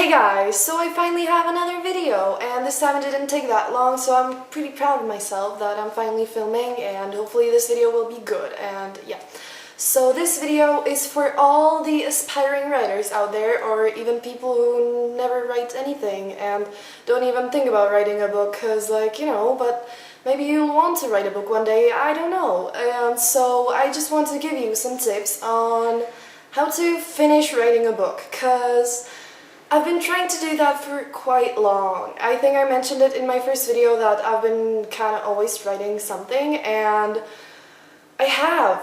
Hey guys, so I finally have another video, and this time it didn't take that long, so I'm pretty proud of myself that I'm finally filming, and hopefully this video will be good. And yeah, so this video is for all the aspiring writers out there, or even people who never write anything and don't even think about writing a book, cause but maybe you want to write a book one day, I don't know. And so I just want to give you some tips on how to finish writing a book, cause I've been trying to do that for quite long. I think I mentioned it in my first video that I've been kind of always writing something, and I have.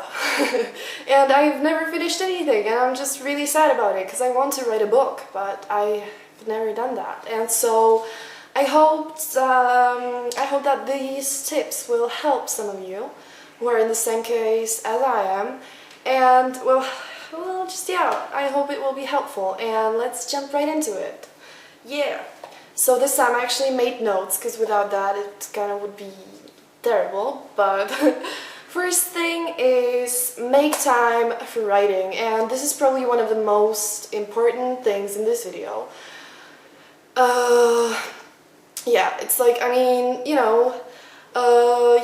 And I've never finished anything, and I'm just really sad about it because I want to write a book, but I've never done that. And so I hope that these tips will help some of you who are in the same case as I am, and well, I hope it will be helpful, and let's jump right into it. Yeah. So this time I actually made notes, because without that it kind of would be terrible, but first thing is make time for writing, and this is probably one of the most important things in this video. Yeah, it's like,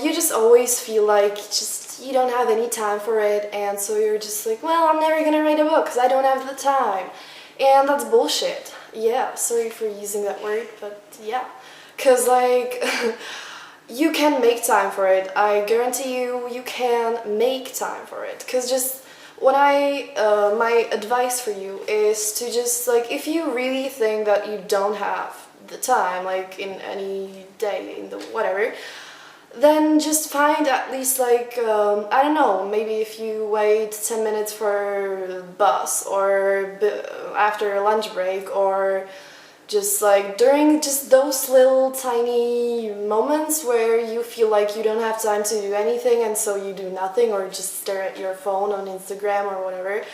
you just always feel like you don't have any time for it, and so you're just like, well, I'm never gonna write a book because I don't have the time. And that's bullshit. Yeah, sorry for using that word, but yeah. Because, you can make time for it. I guarantee you can make time for it. Because just my advice for you is to just, if you really think that you don't have the time, in any day, in the whatever, then just find at least I don't know, maybe if you wait 10 minutes for the bus, or after a lunch break, or just during just those little tiny moments where you feel like you don't have time to do anything and so you do nothing or just stare at your phone on Instagram or whatever,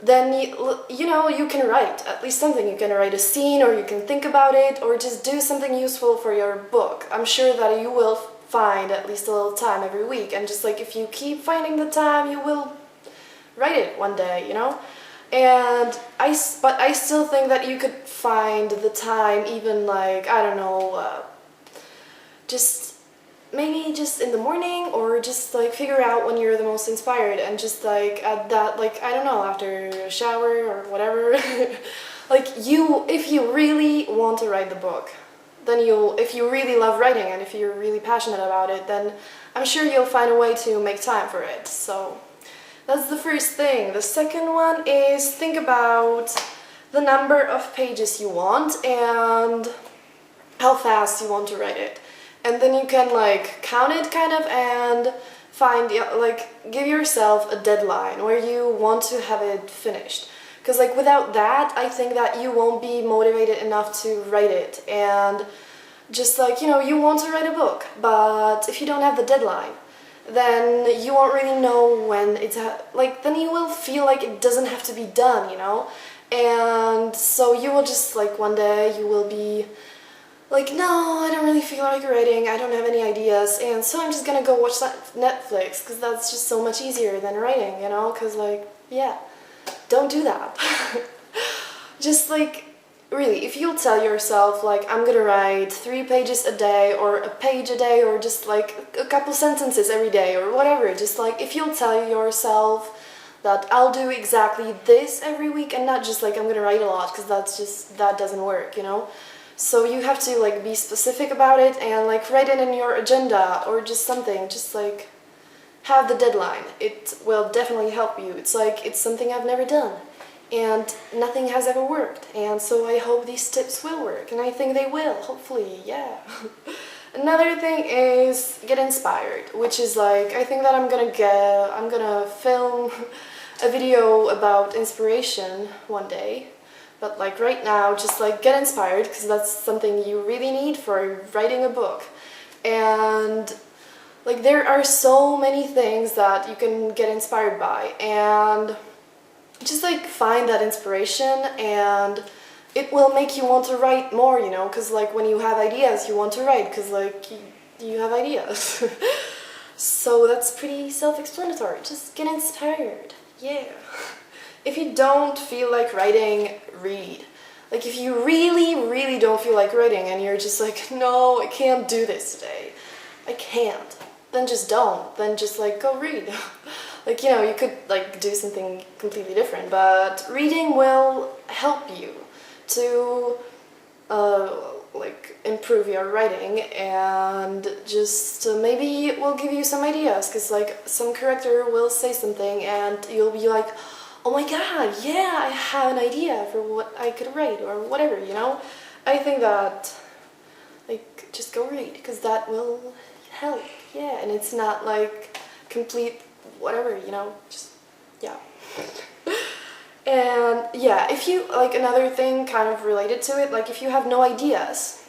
then you can write at least something. You can write a scene, or you can think about it, or just do something useful for your book. I'm sure that you will find at least a little time every week, and just if you keep finding the time, you will write it one day, And but I still think that you could find the time, even I don't know, maybe just in the morning, or just figure out when you're the most inspired, and just at that, I don't know, after a shower or whatever. If you really want to write the book, then if you really love writing and if you're really passionate about it, then I'm sure you'll find a way to make time for it. So that's the first thing. The second one is think about the number of pages you want and how fast you want to write it. And then you can count it kind of, and find give yourself a deadline where you want to have it finished. Because without that, I think that you won't be motivated enough to write it. And just you want to write a book, but if you don't have the deadline, then you won't really know when it's then you will feel like it doesn't have to be done, And so you will just one day you will be no, I don't really feel like writing, I don't have any ideas, and so I'm just gonna go watch Netflix, because that's just so much easier than writing, because yeah, don't do that. Just really, if you'll tell yourself I'm gonna write 3 pages a day, or a page a day, or just a couple sentences every day, or whatever, just if you'll tell yourself that I'll do exactly this every week, and not just I'm gonna write a lot, because that doesn't work, So you have to be specific about it, and write it in your agenda, or just something, just have the deadline. It will definitely help you. It's something I've never done, and nothing has ever worked, and so I hope these tips will work, and I think they will, hopefully, yeah. Another thing is get inspired, which is I think that I'm gonna film a video about inspiration one day. But right now, just get inspired, because that's something you really need for writing a book. And there are so many things that you can get inspired by, and just find that inspiration, and it will make you want to write more, because when you have ideas, you want to write, because you have ideas. So that's pretty self-explanatory. Just get inspired. Yeah. If you don't feel like writing, read. Like if you really don't feel like writing and you're just like, no, I can't do this today, I can't, then just don't, then just like go read. Like, you know, you could like do something completely different, but reading will help you to like improve your writing, and just maybe it will give you some ideas, because like some character will say something and you'll be like, oh my god, yeah, I have an idea for what I could write or whatever, you know? I think that like just go read, because that will help, yeah, and it's not like complete whatever, you know, just yeah. And yeah, if you, like another thing kind of related to it, like if you have no ideas,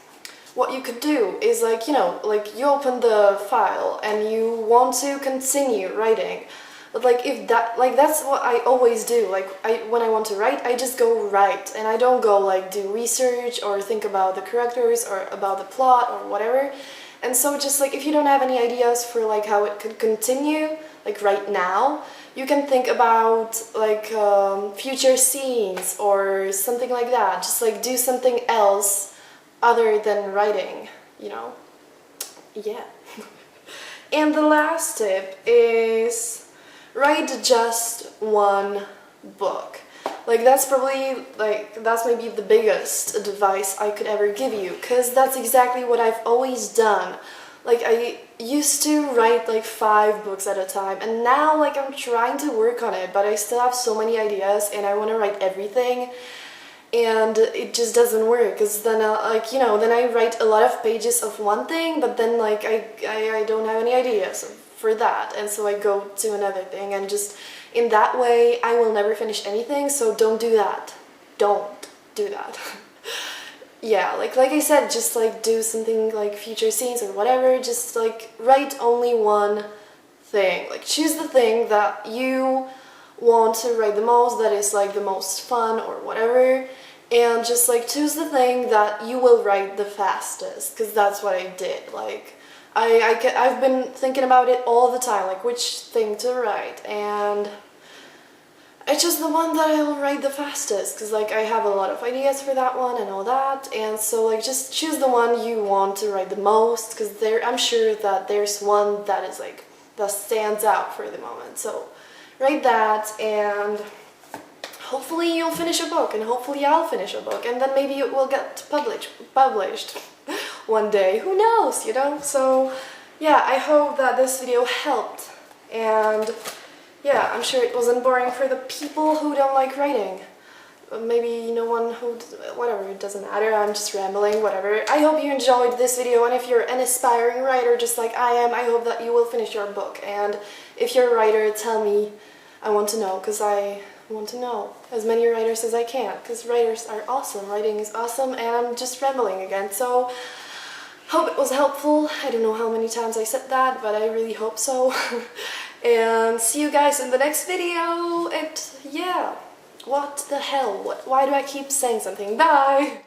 what you could do is like, you know, like you open the file and you want to continue writing, but like if that, like that's what I always do, like when I want to write, I just go write, and I don't go like do research or think about the characters or about the plot or whatever. And so just like if you don't have any ideas for like how it could continue, like right now, you can think about like future scenes or something like that. Just like do something else other than writing, you know? Yeah. And the last tip is write just one book. Like that's probably, like that's maybe the biggest advice I could ever give you, because that's exactly what I've always done. Like I used to write like 5 books at a time, and now like I'm trying to work on it, but I still have so many ideas and I want to write everything, and it just doesn't work, because then like, you know, then I write a lot of pages of one thing, but then like I don't have any ideas for that, and so I go to another thing, and just in that way I will never finish anything. So don't do that. Don't do that. Yeah, like I said, just like do something like future scenes or whatever, just like write only one thing. Like choose the thing that you want to write the most, that is like the most fun or whatever, and just like choose the thing that you will write the fastest, because that's what I did. Like I've been thinking about it all the time, like which thing to write, and I chose the one that I will write the fastest, because like I have a lot of ideas for that one and all that, and so like just choose the one you want to write the most, because I'm sure that there's one that is like that stands out for the moment. So write that, and hopefully you'll finish a book, and hopefully I'll finish a book, and then maybe it will get published one day, who knows, you know? So yeah, I hope that this video helped, and yeah, I'm sure it wasn't boring for the people who don't like writing. Maybe no one who, whatever, it doesn't matter, I'm just rambling, whatever. I hope you enjoyed this video, and if you're an aspiring writer just like I am, I hope that you will finish your book. And if you're a writer, tell me, I want to know, because I want to know as many writers as I can, because writers are awesome, writing is awesome, and I'm just rambling again. So hope it was helpful. I don't know how many times I said that, but I really hope so. And see you guys in the next video. And yeah, what the hell? Why do I keep saying something? Bye!